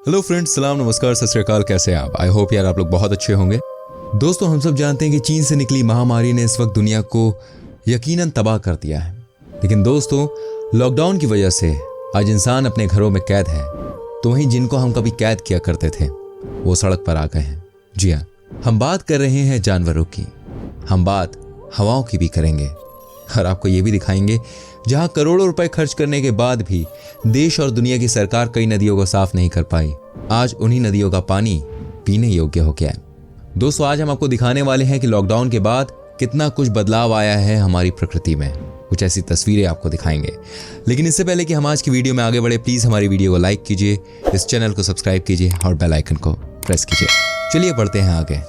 Hello friends, सलाम, नमस्कार, सत श्री अकाल। कैसे हैं आप? आई होप यार आप लोग बहुत अच्छे होंगे। दोस्तों, हम सब जानते हैं कि चीन से निकली महामारी ने इस वक्त दुनिया को यकीनन तबाह कर दिया है। लेकिन दोस्तों, लॉकडाउन की वजह से आज इंसान अपने घरों में कैद है, तो वहीं जिनको हम कभी कैद किया करते थे वो सड़क पर आ गए हैं। जी हाँ, हम बात कर रहे हैं जानवरों की, हम बात हवाओं की भी करेंगे और आपको ये भी दिखाएंगे जहां करोड़ों रुपए खर्च करने के बाद भी देश और दुनिया की सरकार कई नदियों को साफ नहीं कर पाई। आज उन्हीं नदियों का पानी पीने योग्य हो गया है। दोस्तों, आज हम आपको दिखाने वाले हैं कि लॉकडाउन के बाद कितना कुछ बदलाव आया है हमारी प्रकृति में। कुछ ऐसी तस्वीरें आपको दिखाएंगे। लेकिन इससे पहले कि हम आज की वीडियो में आगे बढ़े, प्लीज हमारी वीडियो को लाइक कीजिए, इस चैनल को सब्सक्राइब कीजिए और बेल आइकन को प्रेस कीजिए। चलिए बढ़ते हैं आगे।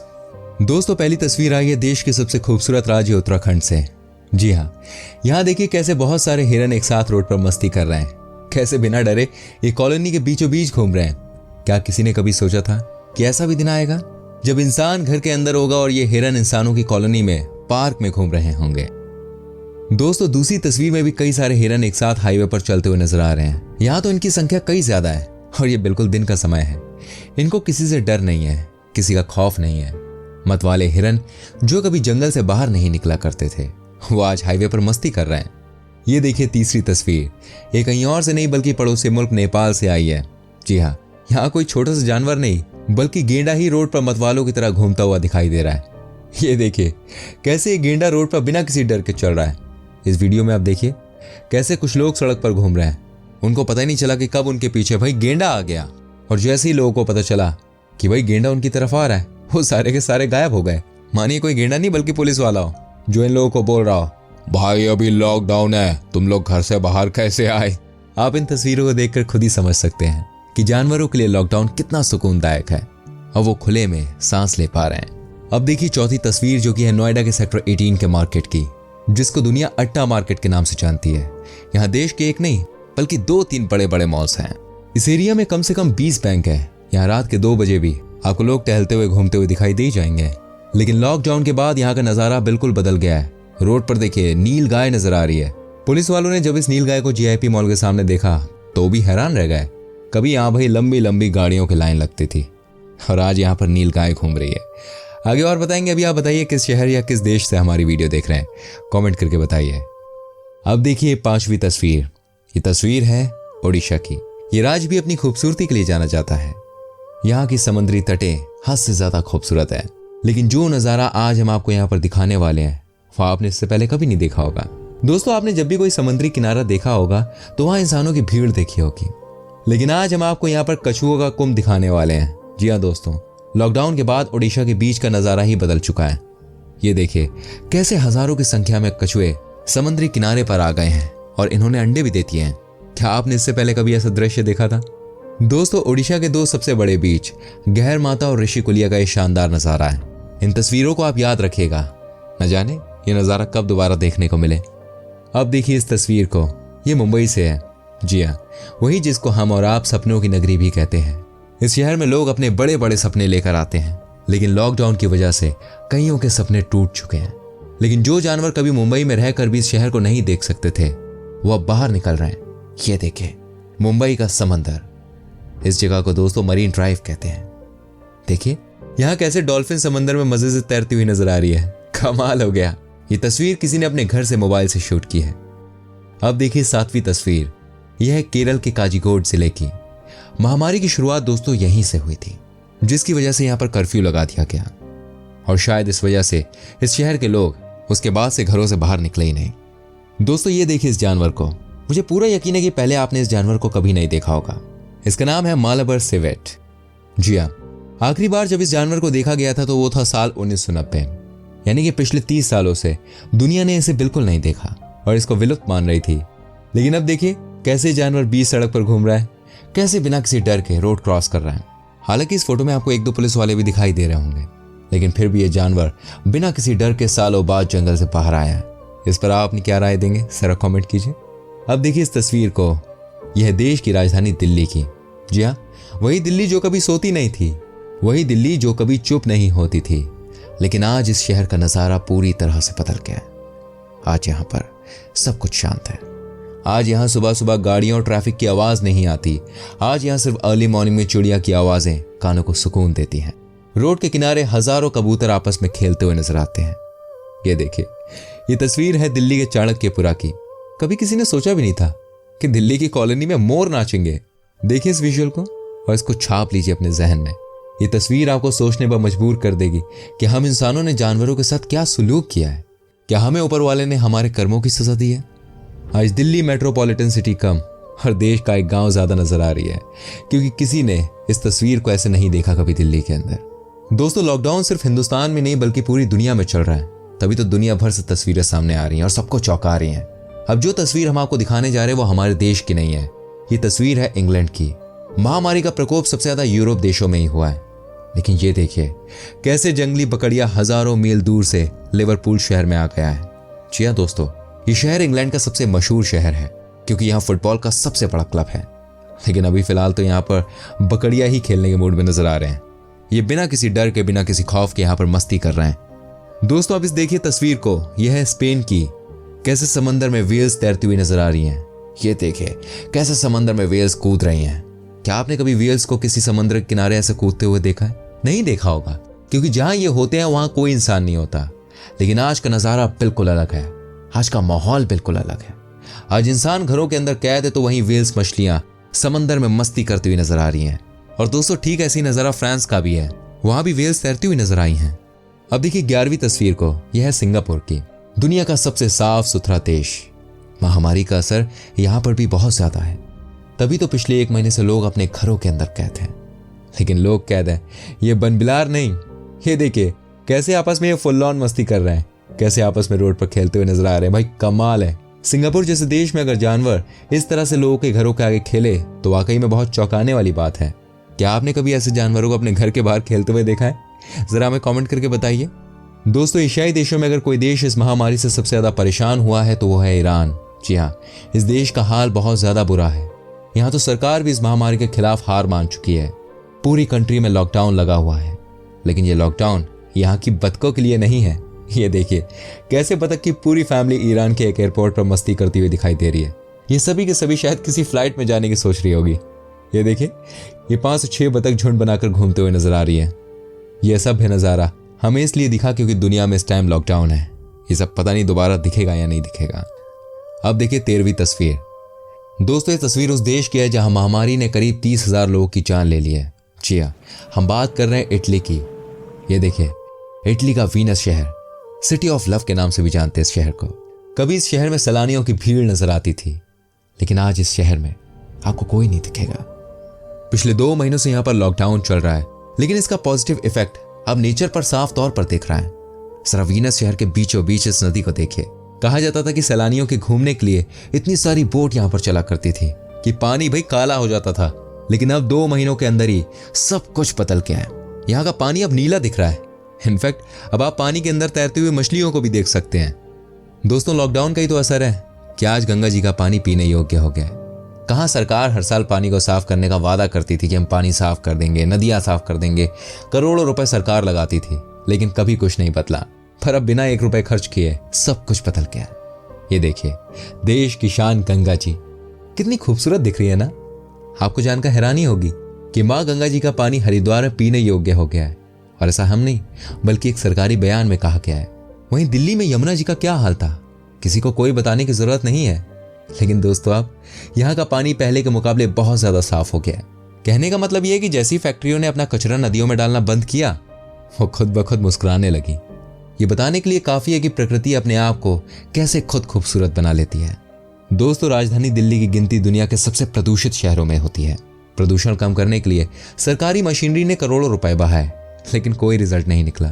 दोस्तों, पहली तस्वीर आई है देश के सबसे खूबसूरत राज्य उत्तराखंड से। जी हाँ, यहाँ देखिए कैसे बहुत सारे हिरन एक साथ रोड पर मस्ती कर रहे हैं, कैसे बिना डरे ये कॉलोनी के बीचों बीच घूम रहे हैं। क्या किसी ने कभी सोचा था कि ऐसा भी दिन आएगा जब इंसान घर के अंदर होगा और ये हिरन इंसानों की कॉलोनी में पार्क में घूम रहे होंगे। दोस्तों, दूसरी तस्वीर में भी कई सारे हिरन एक साथ हाईवे पर चलते हुए नजर आ रहे हैं। यहाँ तो इनकी संख्या कई ज्यादा है और ये बिल्कुल दिन का समय है। इनको किसी से डर नहीं है, किसी का खौफ नहीं है। मतवाले हिरन जो कभी जंगल से बाहर नहीं निकला करते थे, वो आज हाईवे पर मस्ती कर रहे हैं। ये देखिए तीसरी तस्वीर, ये कहीं और से नहीं बल्कि पड़ोसी मुल्क नेपाल से आई है। जी हाँ, यहाँ कोई छोटा सा जानवर नहीं बल्कि गेंडा ही रोड पर मतवालों की तरह घूमता हुआ दिखाई दे रहा है। ये देखिए कैसे ये गेंडा रोड पर बिना किसी डर के चल रहा है। इस वीडियो में आप देखिए कैसे कुछ लोग सड़क पर घूम रहे हैं, उनको पता ही नहीं चला कि कब उनके पीछे भाई गेंडा आ गया। और जैसे ही लोगों को पता चला कि भाई गेंडा उनकी तरफ आ रहा है, वो सारे के सारे गायब हो गए। मानिए कोई गेंडा नहीं बल्कि पुलिस वाला हो जो इन लोगों को बोल रहा हो, भाई अभी लॉकडाउन है, तुम लोग घर से बाहर कैसे आए। आप इन तस्वीरों को देखकर खुद ही समझ सकते हैं कि जानवरों के लिए लॉकडाउन कितना सुकूनदायक है और वो खुले में सांस ले पा रहे हैं। अब देखिए चौथी तस्वीर, जो कि है नोएडा के सेक्टर 18 के मार्केट की, जिसको दुनिया अट्टा मार्केट के नाम से जानती है। यहाँ देश के एक नहीं बल्कि 2-3 बड़े बड़े मॉल्स हैं। इस एरिया में कम से कम 20 बैंक है। यहाँ रात के 2 बजे भी आपको लोग टहलते हुए घूमते हुए दिखाई दे जाएंगे। लेकिन लॉकडाउन के बाद यहाँ का नजारा बिल्कुल बदल गया है। रोड पर देखिए नील गाय नजर आ रही है। पुलिस वालों ने जब इस नील गाय को जीआईपी मॉल के सामने देखा तो भी हैरान रह गए। कभी यहाँ भाई लंबी लंबी गाड़ियों की लाइन लगती थी और आज यहाँ पर नील गाय घूम रही है। आगे और बताएंगे। अभी आप बताइए किस शहर या किस देश से हमारी वीडियो देख रहे हैं, कॉमेंट करके बताइए। अब देखिए 5वीं तस्वीर, ये तस्वीर है ओडिशा की। ये राज्य भी अपनी खूबसूरती के लिए जाना जाता है। यहाँ की समुद्री तटें हद से ज्यादा खूबसूरत है। लेकिन जो नजारा आज हम आपको यहाँ पर दिखाने वाले हैं वो आपने इससे पहले कभी नहीं देखा होगा। दोस्तों, आपने जब भी कोई समुद्री किनारा देखा होगा तो वहां इंसानों की भीड़ देखी होगी, लेकिन आज हम आपको यहाँ पर कछुओं का कुंभ दिखाने वाले हैं। जी हाँ दोस्तों, लॉकडाउन के बाद ओडिशा के बीच का नजारा ही बदल चुका है। ये देखिए कैसे हजारों की संख्या में कछुए समुद्री किनारे पर आ गए हैं और इन्होंने अंडे भी देती हैं। क्या आपने इससे पहले कभी ऐसा दृश्य देखा था? दोस्तों, ओडिशा के 2 सबसे बड़े बीच गहरमाता और ऋषिकुलिया का ये शानदार नजारा है। इन तस्वीरों को आप याद रखिएगा, न जाने ये नजारा कब दोबारा देखने को मिले। अब देखिए इस तस्वीर को, ये मुंबई से है। जी हाँ, वही जिसको हम और आप सपनों की नगरी भी कहते हैं। इस शहर में लोग अपने बड़े बड़े सपने लेकर आते हैं, लेकिन लॉकडाउन की वजह से कईयों के सपने टूट चुके हैं। लेकिन जो जानवर कभी मुंबई में रहकर भी इस शहर को नहीं देख सकते थे, वो अब बाहर निकल रहे हैं। ये देखिए मुंबई का समंदर, इस जगह को दोस्तों मरीन ड्राइव कहते हैं। देखिए यहाँ कैसे डॉल्फिन समंदर में मजे से तैरती हुई नजर आ रही है। कमाल हो गया। ये तस्वीर किसी ने अपने घर से मोबाइल से शूट की है। अब देखिए 7वीं तस्वीर, यह है केरल के काजीकोड जिले की। महामारी की शुरुआत दोस्तों यहीं से हुई थी, जिसकी वजह से यहाँ पर कर्फ्यू लगा दिया गया और शायद इस वजह से इस शहर के लोग उसके बाद से घरों से बाहर निकले ही नहीं। दोस्तों, ये देखिए इस जानवर को। मुझे पूरा यकीन है कि पहले आपने इस जानवर को कभी नहीं देखा होगा। इसका नाम है मालाबार सिवेट। जी हाँ, आखिरी बार जब इस जानवर को देखा गया था तो वो था साल 1990, यानी कि पिछले 30 सालों से दुनिया ने इसे बिल्कुल नहीं देखा और इसको विलुप्त मान रही थी। लेकिन अब देखिए कैसे जानवर बीच सड़क पर घूम रहा है, कैसे बिना किसी डर के रोड क्रॉस कर रहा है। हालांकि इस फोटो में आपको 1-2 पुलिस वाले भी दिखाई दे रहे होंगे, लेकिन फिर भी ये जानवर बिना किसी डर के सालों बाद जंगल से बाहर आया है। इस पर आप अपनी क्या राय देंगे, जरा कमेंट कीजिए। अब देखिए इस तस्वीर को, यह देश की राजधानी दिल्ली की। जी हाँ, वही दिल्ली जो कभी सोती नहीं थी, वही दिल्ली जो कभी चुप नहीं होती थी। लेकिन आज इस शहर का नजारा पूरी तरह से बदल गया है। आज यहाँ पर सब कुछ शांत है। आज यहाँ सुबह सुबह गाड़ियों और ट्रैफिक की आवाज नहीं आती। आज यहाँ सिर्फ अर्ली मॉर्निंग में चिड़िया की आवाजें कानों को सुकून देती हैं। रोड के किनारे हजारों कबूतर आपस में खेलते हुए नजर आते हैं। ये देखिए, ये तस्वीर है दिल्ली के चाणक्यपुरा की। कभी किसी ने सोचा भी नहीं था कि दिल्ली की कॉलोनी में मोर नाचेंगे। देखिए इस विजुअल को और इसको छाप लीजिए अपने जहन में। ये तस्वीर आपको सोचने पर मजबूर कर देगी कि हम इंसानों ने जानवरों के साथ क्या सुलूक किया है। क्या हमें ऊपर वाले ने हमारे कर्मों की सजा दी है? आज दिल्ली मेट्रोपॉलिटन सिटी कम और देश का एक गांव ज्यादा नजर आ रही है, क्योंकि किसी ने इस तस्वीर को ऐसे नहीं देखा कभी दिल्ली के अंदर। दोस्तों, लॉकडाउन सिर्फ हिंदुस्तान में नहीं बल्कि पूरी दुनिया में चल रहा है, तभी तो दुनिया भर से तस्वीरें सामने आ रही हैं और सबको चौंका रही हैं। अब जो तस्वीर हम आपको दिखाने जा रहे हैं वो हमारे देश की नहीं है। ये तस्वीर है इंग्लैंड की। महामारी का प्रकोप सबसे ज्यादा यूरोप देशों में ही हुआ है, लेकिन ये देखिए कैसे जंगली बकरिया हजारों मील दूर से लिवरपूल शहर में आ गया है। जी हाँ दोस्तों, ये शहर इंग्लैंड का सबसे मशहूर शहर है क्योंकि यहाँ फुटबॉल का सबसे बड़ा क्लब है। लेकिन अभी फिलहाल तो यहाँ पर बकरिया ही खेलने के मूड में नजर आ रहे हैं। ये बिना किसी डर के, बिना किसी खौफ के यहाँ पर मस्ती कर रहे हैं। दोस्तों, आप इस देखिए तस्वीर को, यह है स्पेन की। कैसे समंदर में वेल्स तैरती हुई नजर आ रही हैं। ये देखिए कैसे समंदर में वेल्स कूद रही हैं। क्या आपने कभी वेल्स को किसी समुद्र के किनारे ऐसे कूदते हुए देखा है? नहीं देखा होगा, क्योंकि जहां ये होते हैं वहां कोई इंसान नहीं होता। लेकिन आज का नजारा बिल्कुल अलग है। आज का माहौल बिल्कुल अलग है। आज इंसान घरों के अंदर कैद है तो वहीं वेल्स मछलियां समंदर में मस्ती करती हुई नजर आ रही हैं। और दोस्तों, ठीक ऐसी नजारा फ्रांस का भी है। वहां भी वेल्स तैरती हुई नजर आई हैं। अब देखिए 11वीं तस्वीर को, यह है सिंगापुर की, दुनिया का सबसे साफ सुथरा देश। महामारी का असर यहाँ पर भी बहुत ज्यादा है, तभी तो पिछले 1 महीने से लोग अपने घरों के अंदर कैद हैं। लेकिन लोग कैद हैं, ये बनबिलार नहीं। ये देखिए कैसे आपस में ये फुल ऑन मस्ती कर रहे हैं, कैसे आपस में रोड पर खेलते हुए नजर आ रहे हैं। भाई कमाल है। सिंगापुर जैसे देश में अगर जानवर इस तरह से लोगों के घरों के आगे खेले तो वाकई में बहुत चौंकाने वाली बात है। क्या आपने कभी ऐसे जानवरों को अपने घर के बाहर खेलते हुए देखा है? जरा हमें कमेंट करके बताइए। दोस्तों, एशियाई देशों में अगर कोई देश इस महामारी से सबसे ज्यादा परेशान हुआ है तो वो है ईरान। जी हाँ, इस देश का हाल बहुत ज्यादा बुरा है। यहाँ तो सरकार भी इस महामारी के खिलाफ हार मान चुकी है। पूरी कंट्री में लॉकडाउन लगा हुआ है। लेकिन ये लॉकडाउन यहाँ की बतखों के लिए नहीं है। ये देखिए कैसे बतख की पूरी फैमिली ईरान के एक एयरपोर्ट पर मस्ती करती हुई दिखाई दे रही है। ये सभी के सभी शायद किसी फ्लाइट में जाने की सोच रही होगी। ये देखिए ये 5 से 6 बतख झुंड बनाकर घूमते हुए नजर आ रही है। यह सब है नजारा हमें इसलिए दिखा क्योंकि दुनिया में इस टाइम लॉकडाउन है। ये सब पता नहीं दोबारा दिखेगा या नहीं दिखेगा। अब देखिए 13वीं तस्वीर। दोस्तों, ये तस्वीर उस देश की है जहां महामारी ने करीब 30,000 लोगों की जान ले ली है। जी हाँ, हम बात कर रहे हैं इटली की। ये देखिए इटली का वीनस शहर, सिटी ऑफ लव के नाम से भी जानते हैं इस शहर को। कभी इस शहर में सैलानियों की भीड़ नजर आती थी, लेकिन आज इस शहर में आपको कोई नहीं दिखेगा। पिछले 2 महीनों से यहाँ पर लॉकडाउन चल रहा है, लेकिन इसका पॉजिटिव इफेक्ट अब नेचर पर साफ तौर पर दिख रहा है। जरा वीनस शहर के बीचों बीच इस नदी को देखिए। कहा जाता था कि सैलानियों के घूमने के लिए इतनी सारी बोट यहाँ पर चला करती थी कि पानी भाई काला हो जाता था, लेकिन अब 2 महीनों के अंदर ही सब कुछ बदल गया है। यहाँ का पानी अब नीला दिख रहा है। इनफैक्ट अब आप पानी के अंदर तैरती हुई मछलियों को भी देख सकते हैं। दोस्तों, लॉकडाउन का ही तो असर है कि आज गंगा जी का पानी पीने योग्य हो गया है। कहाँ सरकार हर साल पानी को साफ करने का वादा करती थी कि हम पानी साफ कर देंगे, नदियां साफ कर देंगे, करोड़ों रुपए सरकार लगाती थी, लेकिन कभी कुछ नहीं बदला। पर अब बिना 1 रुपए खर्च किए सब कुछ बदल गया। ये देखिए देश की शान गंगा जी कितनी खूबसूरत दिख रही है ना। आपको जानकर हैरानी होगी कि माँ गंगा जी का पानी हरिद्वार में पीने योग्य हो गया है। और ऐसा हम नहीं बल्कि एक सरकारी बयान में कहा गया है। वहीं दिल्ली में यमुना जी का क्या हाल था, किसी को कोई बताने की जरूरत नहीं है। लेकिन दोस्तों, अब यहाँ का पानी पहले के मुकाबले बहुत ज्यादा साफ हो गया है। कहने का मतलब यह है कि जैसी फैक्ट्रियों ने अपना कचरा नदियों में डालना बंद किया, वो खुद ब खुद मुस्कुराने लगी। ये बताने के लिए काफी है कि प्रकृति अपने आप को कैसे खुद खूबसूरत बना लेती है। दोस्तों, राजधानी दिल्ली की गिनती दुनिया के सबसे प्रदूषित शहरों में होती है। प्रदूषण कम करने के लिए सरकारी मशीनरी ने करोड़ों रुपए बहाए, लेकिन कोई रिजल्ट नहीं निकला।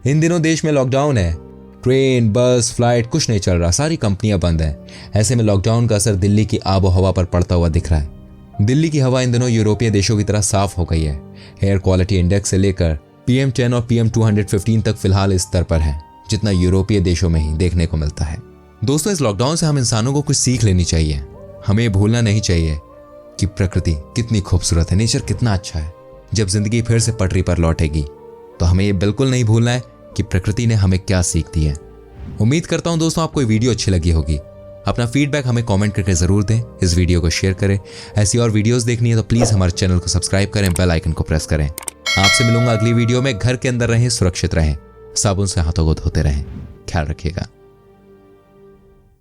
इन दिनों देश में लॉकडाउन है। ट्रेन, बस, फ्लाइट कुछ नहीं चल रहा, सारी कंपनियां बंद हैं। ऐसे में लॉकडाउन का असर दिल्ली की आबो हवा पर पड़ता हुआ दिख रहा है। दिल्ली की हवा इन दिनों यूरोपीय देशों की तरह साफ हो गई है। एयर क्वालिटी इंडेक्स से लेकर PM10 और PM215 तक फिलहाल इस स्तर पर है जितना यूरोपीय देशों में ही देखने को मिलता है। दोस्तों, इस लॉकडाउन से हम इंसानों को कुछ सीख लेनी चाहिए। हमें ये भूलना नहीं चाहिए कि प्रकृति कितनी खूबसूरत है, नेचर कितना अच्छा है। जब जिंदगी फिर से पटरी पर लौटेगी तो हमें ये बिल्कुल नहीं भूलना है कि प्रकृति ने हमें क्या सीख दी है। उम्मीद करता हूं दोस्तों आपको ये वीडियो अच्छी लगी होगी। अपना फीडबैक हमें कमेंट करके ज़रूर दें, इस वीडियो को शेयर करें। ऐसी और वीडियोस देखनी है तो प्लीज़ हमारे चैनल को सब्सक्राइब करें, बेल आइकन को प्रेस करें। आपसे मिलूंगा अगली वीडियो में। घर के अंदर रहें, सुरक्षित रहें, साबुन से हाथों को धोते रहें। ख्याल रखिएगा।